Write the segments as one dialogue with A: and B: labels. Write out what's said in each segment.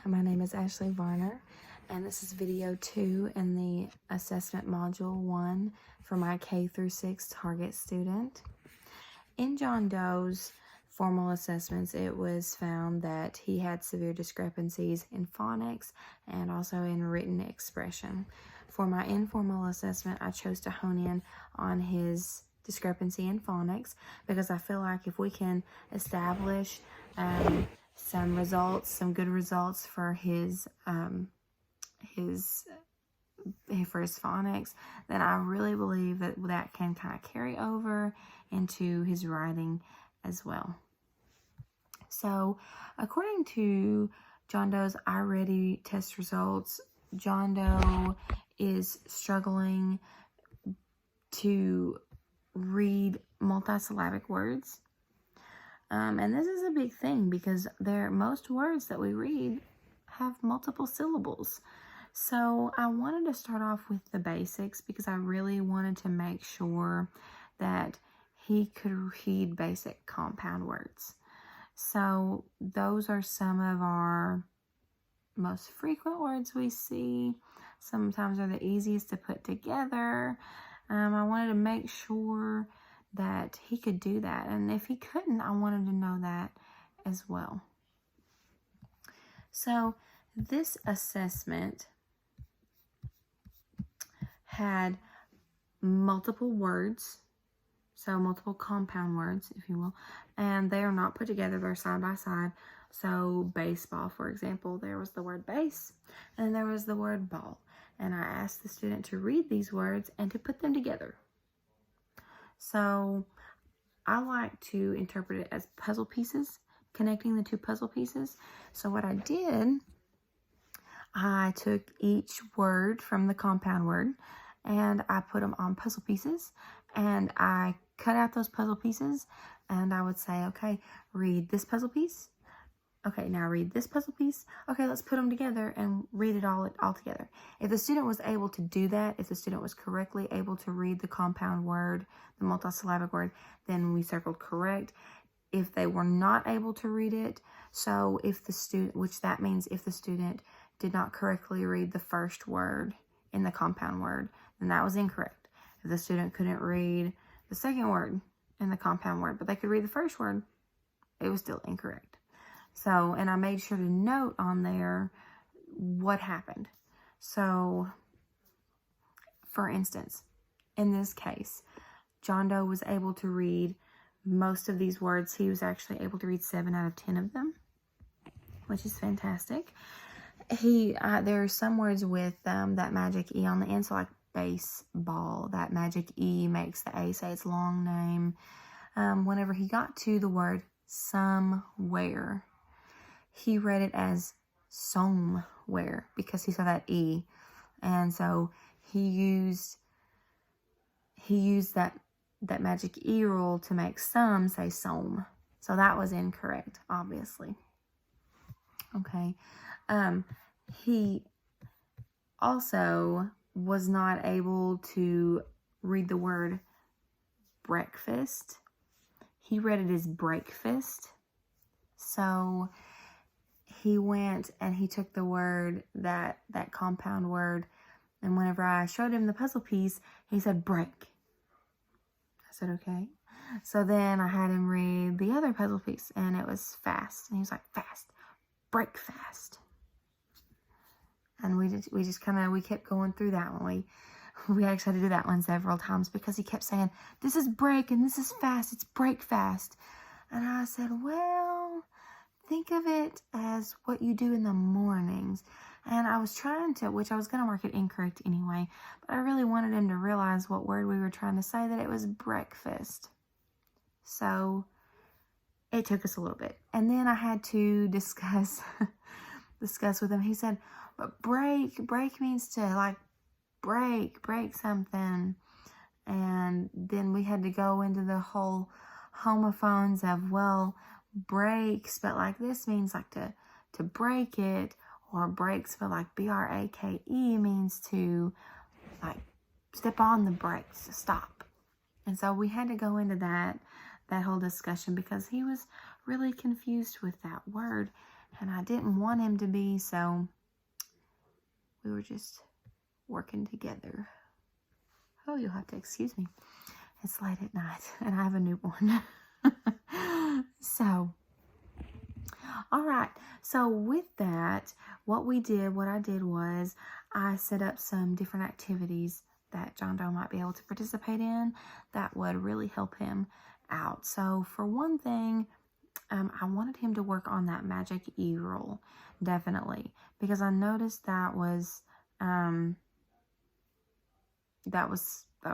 A: my name is Ashley Varner, and this is video 2 in the assessment module 1 for my K-6 target student. In John Doe's formal assessments, it was found that he had severe discrepancies in phonics and also in written expression. For my informal assessment, I chose to hone in on his discrepancy in phonics because I feel like if we can establish some good results for his phonics, then I really believe that that can kind of carry over into his writing as well. So according to John Doe's iReady test results, John Doe is struggling to read multisyllabic words. And this is a big thing because most words that we read have multiple syllables. So I wanted to start off with the basics because I really wanted to make sure that he could read basic compound words. So those are some of our most frequent words we see. Sometimes are the easiest to put together. I wanted to make sure that he could do that. And if he couldn't, I wanted to know that as well. So this assessment had multiple words, so multiple compound words, if you will, and they are not put together, they're side by side. So baseball, for example, there was the word base and there was the word ball. And I asked the student to read these words and to put them together. So I like to interpret it as puzzle pieces, connecting the two puzzle pieces. So what I did, I took each word from the compound word and I put them on puzzle pieces and I cut out those puzzle pieces and I would say, okay, read this puzzle piece. Okay, now read this puzzle piece. Okay, let's put them together and read it all together. If the student was able to do that, if the student was correctly able to read the compound word, the multisyllabic word, then we circled correct. If they were not able to read it, so if the student, which that means if the student did not correctly read the first word in the compound word, then that was incorrect. If the student couldn't read the second word in the compound word, but they could read the first word, it was still incorrect. So, and I made sure to note on there what happened. So, for instance, in this case, John Doe was able to read most of these words. He was actually able to read 7 out of 10 of them, which is fantastic. There are some words with that magic E on the end, so like baseball, that magic E makes the A say its long name. Whenever he got to the word somewhere, he read it as somewhere because he saw that E. And so he used that magic E rule to make some say som. So that was incorrect, obviously. Okay. He also was not able to read the word breakfast. He read it as breakfast. So he went and he took the word, that compound word, and whenever I showed him the puzzle piece, he said break. I said, okay. So then I had him read the other puzzle piece, and it was fast. And he was like, fast, break fast. And we kept going through that one. We actually had to do that one several times because he kept saying, this is break and this is fast, it's break fast. And I said, well, think of it as what you do in the mornings. And I was trying to, which I was going to mark it incorrect anyway, but I really wanted him to realize what word we were trying to say, that it was breakfast. So it took us a little bit. And then I had to discuss with him. He said, but break means to like break something. And then we had to go into the whole homophones of, well, break spelled like this means like to break it, or break spelled like brake means to like step on the brakes, to stop. And so we had to go into that whole discussion because he was really confused with that word. and I didn't want him to be, so we were just working together. Oh, you'll have to excuse me. It's late at night, and I have a newborn. So, all right. So with that, what I did was I set up some different activities that John Doe might be able to participate in that would really help him out. So for one thing, I wanted him to work on that magic E roll, definitely, because I noticed that was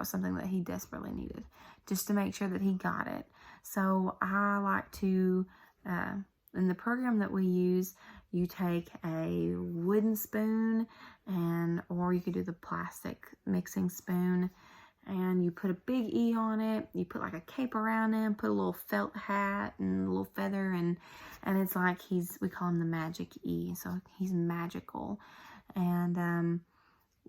A: something that he desperately needed, just to make sure that he got it. So I like to, in the program that we use, you take a wooden spoon, or you could do the plastic mixing spoon, and you put a big E on it. You put like a cape around him, put a little felt hat and a little feather, and it's like we call him the magic E. So he's magical. And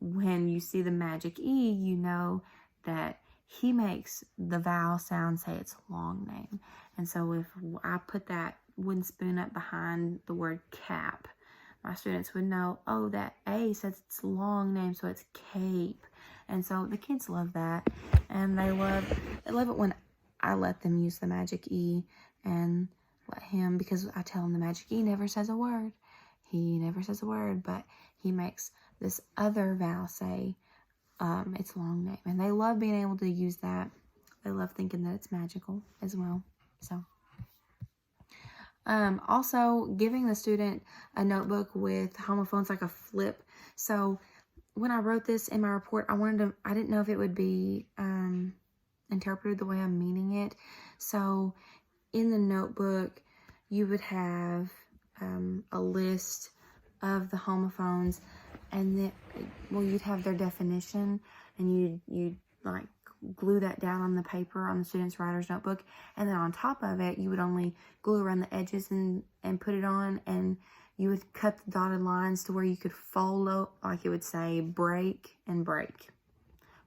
A: when you see the magic E, you know that he makes the vowel sound say its long name. And so if I put that wooden spoon up behind the word cap, my students would know, oh, that A says its long name, so it's cape. And so the kids love that, and they love it when I let them use the magic E and let him, because I tell him the magic E never says a word. He never says a word, but he makes this other vowel say its long name. And they love being able to use that. They love thinking that it's magical as well. So, also giving the student a notebook with homophones, like a flip. So when I wrote this in my report, I didn't know if it would be interpreted the way I'm meaning it. So in the notebook, you would have a list of the homophones, and then, you'd have their definition, and you'd like glue that down on the paper on the student's writer's notebook, and then on top of it, you would only glue around the edges and put it on, and you would cut the dotted lines to where you could fold up, like it would say break and break,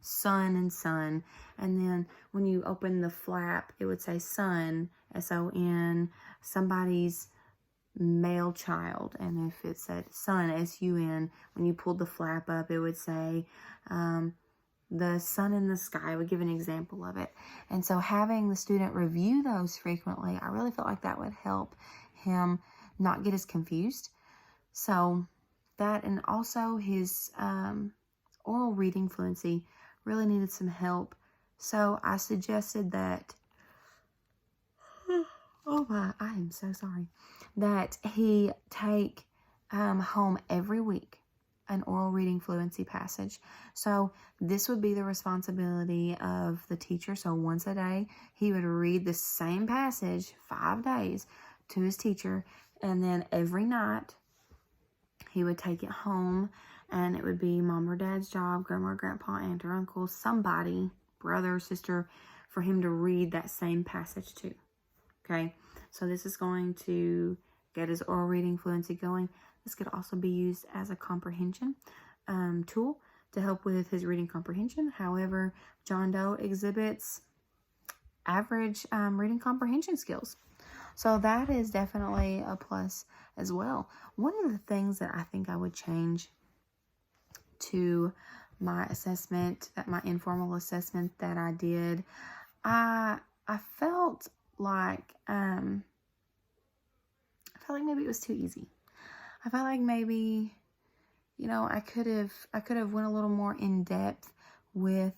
A: sun and sun. And then when you open the flap, it would say son, S-O-N, somebody's male child. And if it said sun, S-U-N, when you pulled the flap up, it would say the sun in the sky. I would give an example of it. And so having the student review those frequently, I really felt like that would help him not get as confused. So that, and also his oral reading fluency really needed some help. So I suggested that, oh my, I am so sorry, that he take home every week an oral reading fluency passage. So this would be the responsibility of the teacher. So once a day, he would read the same passage 5 days to his teacher, and then every night he would take it home, and it would be mom or dad's job, grandma or grandpa, aunt or uncle, somebody, brother or sister, for him to read that same passage to. Okay, so this is going to get his oral reading fluency going. This could also be used as a comprehension tool to help with his reading comprehension. However, John Doe exhibits average reading comprehension skills. So that is definitely a plus as well. One of the things that I think I would change to my assessment, my informal assessment that I did, I felt like maybe it was too easy. I felt like maybe, I could have went a little more in depth with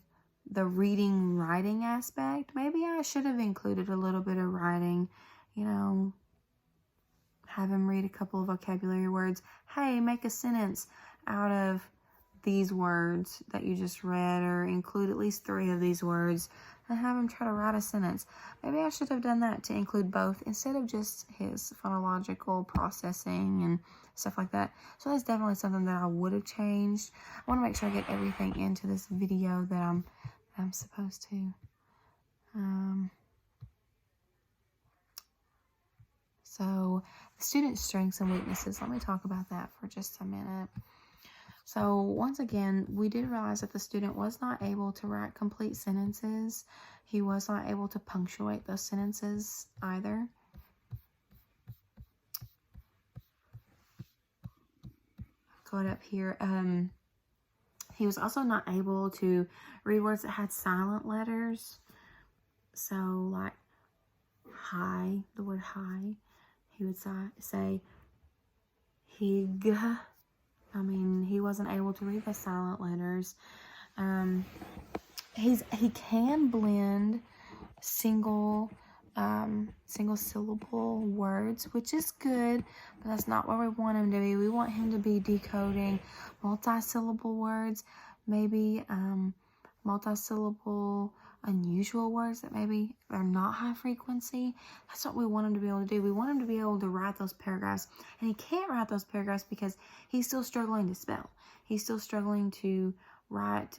A: the reading writing aspect. Maybe I should have included a little bit of writing, have him read a couple of vocabulary words. Hey, make a sentence out of these words that you just read, or include at least 3 of these words, and have him try to write a sentence. Maybe I should have done that to include both instead of just his phonological processing and stuff like that. So that's definitely something that I would have changed. I want to make sure I get everything into this video that I'm supposed to. So the student's strengths and weaknesses, let me talk about that for just a minute. So once again, we did realize that the student was not able to write complete sentences. He was not able to punctuate those sentences either. got up here. He was also not able to read words that had silent letters. So like hi, the word hi, he would say hig. I mean, he wasn't able to read the silent letters. He can blend single syllable words, which is good, but that's not where we want him to be. We want him to be decoding multi-syllable words, maybe multi-syllable unusual words that maybe are not high frequency. That's what we want him to be able to do. We want him to be able to write those paragraphs, and he can't write those paragraphs because he's still struggling to spell. He's still struggling to write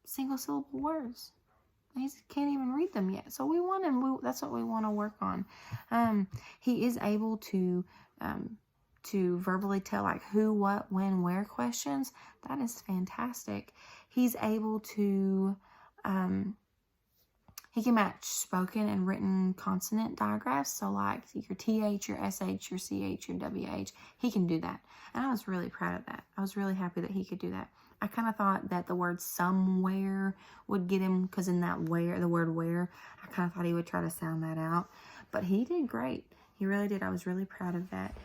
A: single syllable words. He can't even read them yet. So we want him, that's what we want to work on. He is able to verbally tell like who, what, when, where questions. That is fantastic. He's able to, he can match spoken and written consonant digraphs. So like your TH, your SH, your CH, your WH. He can do that. And I was really proud of that. I was really happy that he could do that. I kind of thought that the word somewhere would get him, because in that where, the word where, I kind of thought he would try to sound that out. But he did great. He really did. I was really proud of that.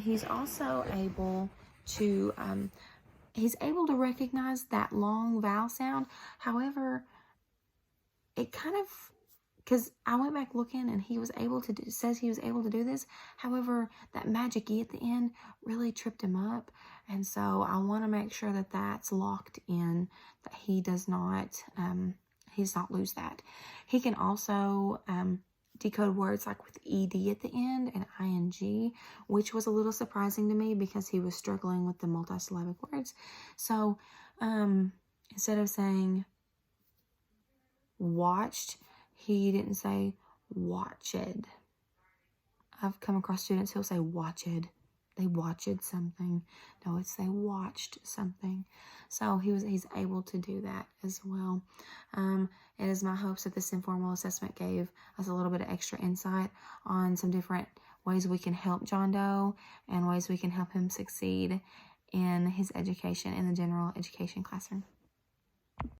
A: He's also able to, recognize that long vowel sound. However, it kind of, because I went back looking and he was able to do, says he was able to do this. However, that magic E at the end really tripped him up. And so I want to make sure that that's locked in, that he does not lose that. He can also decode words like with ED at the end and ING, which was a little surprising to me because he was struggling with the multisyllabic words. So instead of saying watched, he didn't say watched. I've come across students who'll say watched. They watched something. No, it's they watched something. So he's able to do that as well. It is my hopes that this informal assessment gave us a little bit of extra insight on some different ways we can help John Doe and ways we can help him succeed in his education in the general education classroom.